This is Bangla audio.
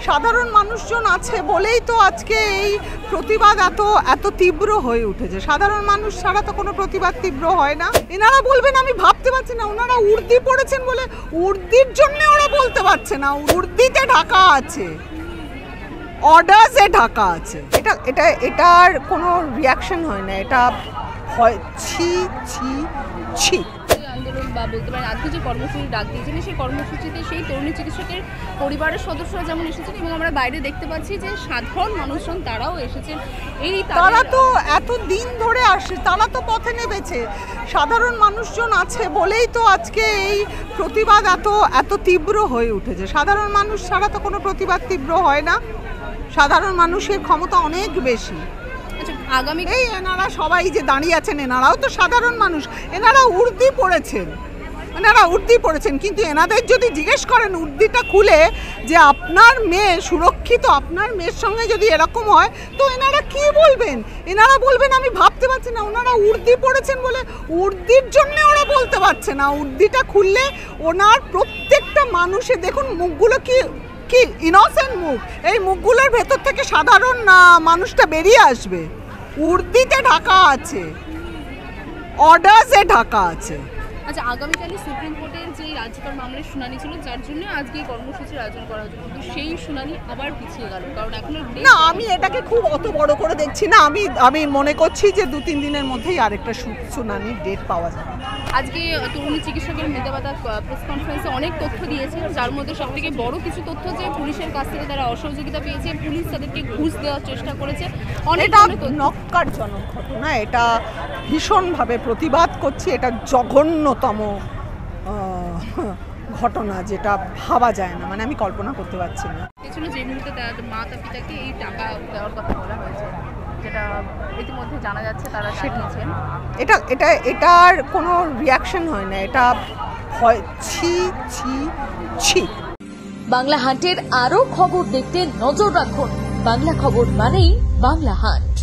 সাধারণ মানুষজন আছে বলেই তো আজকে এই প্রতিবাদ এত তীব্র হয়ে উঠেছে। সাধারণ মানুষ ছাড়া তো কোনো প্রতিবাদ তীব্র হয় না। এনারা বলবেন আমি ভাবতে পারছি না, ওনারা উর্দি পড়েছেন বলে উর্দির জন্য ওরা বলতে পারছে না। উর্দিতে ঢাকা আছে, অর্ডার্সে ঢাকা আছে। এটার কোনো রিয়াকশন হয় না, এটা হয় ছি ছি ছি। আন্দোলন বা বলতে পারেন আজকে যে কর্মসূচি ডাক দিয়েছিলেন, সেই কর্মসূচিতে সেই তরুণী চিকিৎসকের পরিবারের সদস্যরা যেমন এসেছেন এবং আমরা বাইরে দেখতে পাচ্ছি যে সাধারণ মানুষজন তারাও এসেছেন। তারা তো এত দিন ধরে আসে, তারা তো পথে নেমেছে। সাধারণ মানুষজন আছে বলেই তো আজকে এই প্রতিবাদ এত তীব্র হয়ে উঠেছে। সাধারণ মানুষ ছাড়া তো কোনো প্রতিবাদ তীব্র হয় না। সাধারণ মানুষের ক্ষমতা অনেক বেশি। আগামী এনারা সবাই যে দাঁড়িয়ে আছেন এনারাও তো সাধারণ মানুষ। এনারা উর্দি পড়েছেন, কিন্তু এনাদের যদি জিজ্ঞেস করেন উর্দিটা খুলে যে আপনার মেয়ে সুরক্ষিত, আপনার মেয়ের সঙ্গে যদি এরকম হয় তো এনারা কি বলবেন? এনারা বলবেন আমি ভাবতে পারছি না। ওনারা উর্দি পড়েছেন বলে উর্দির জন্য ওরা বলতে পারছে না। উর্দিটা খুললে ওনার প্রত্যেকটা মানুষের দেখুন মুখগুলো কি ইনোসেন্ট মুখ, এই মুখগুলোর ভেতর থেকে সাধারণ মানুষটা বেরিয়ে আসবে। উর্দিতে ঢাকা আছে, অর্ডার্সে ঢাকা আছে। আচ্ছা, আগামীকালে সুপ্রিম কোর্টের যে রাজ্যপাল মামলার শুনানি ছিল, যার জন্য আজকে এই কর্মসূচির আয়োজন করা হয়েছিল, কিন্তু সেই শুনানি আবার পিছিয়ে গেল, কারণ এখনো না, আমি এটাকে খুব অত বড় করে দেখছি না। আমি মনে করছি যে 2-3 দিনের মধ্যেই আরেকটা শুনানির ডেট পাওয়া যাবে। আজকে তরুণী চিকিৎসকের মেধাবাদা প্রেস কনফারেন্সে অনেক তথ্য দিয়েছে, যার মধ্যে সবথেকে বড় কিছু তথ্য যে পুলিশের কাছ থেকে তারা অসহযোগিতা পেয়েছে, পুলিশ তাদেরকে ঘুষ দেওয়ার চেষ্টা করেছে। অনেকটা নক্কারজনক ঘটনা, এটা ভীষণভাবে প্রতিবাদ করছি। এটা জঘন্যতম ঘটনা, যেটা ভাবা যায় না, মানে আমি কল্পনা করতে পারছি না। যে মুহূর্তে তার মাতা পিতাকে এই টাকা দেওয়ার কথা বলা হয়েছে, যেটা ইতিমধ্যে জানা যাচ্ছে তারা শিখিয়েছেন, এটার কোনো রিয়াকশন হয় না, এটা হয় ছি ছি ছি। বাংলা হান্টের আরো খবর দেখতে নজর রাখুন। বাংলা খবর মানেই বাংলা হান্ট।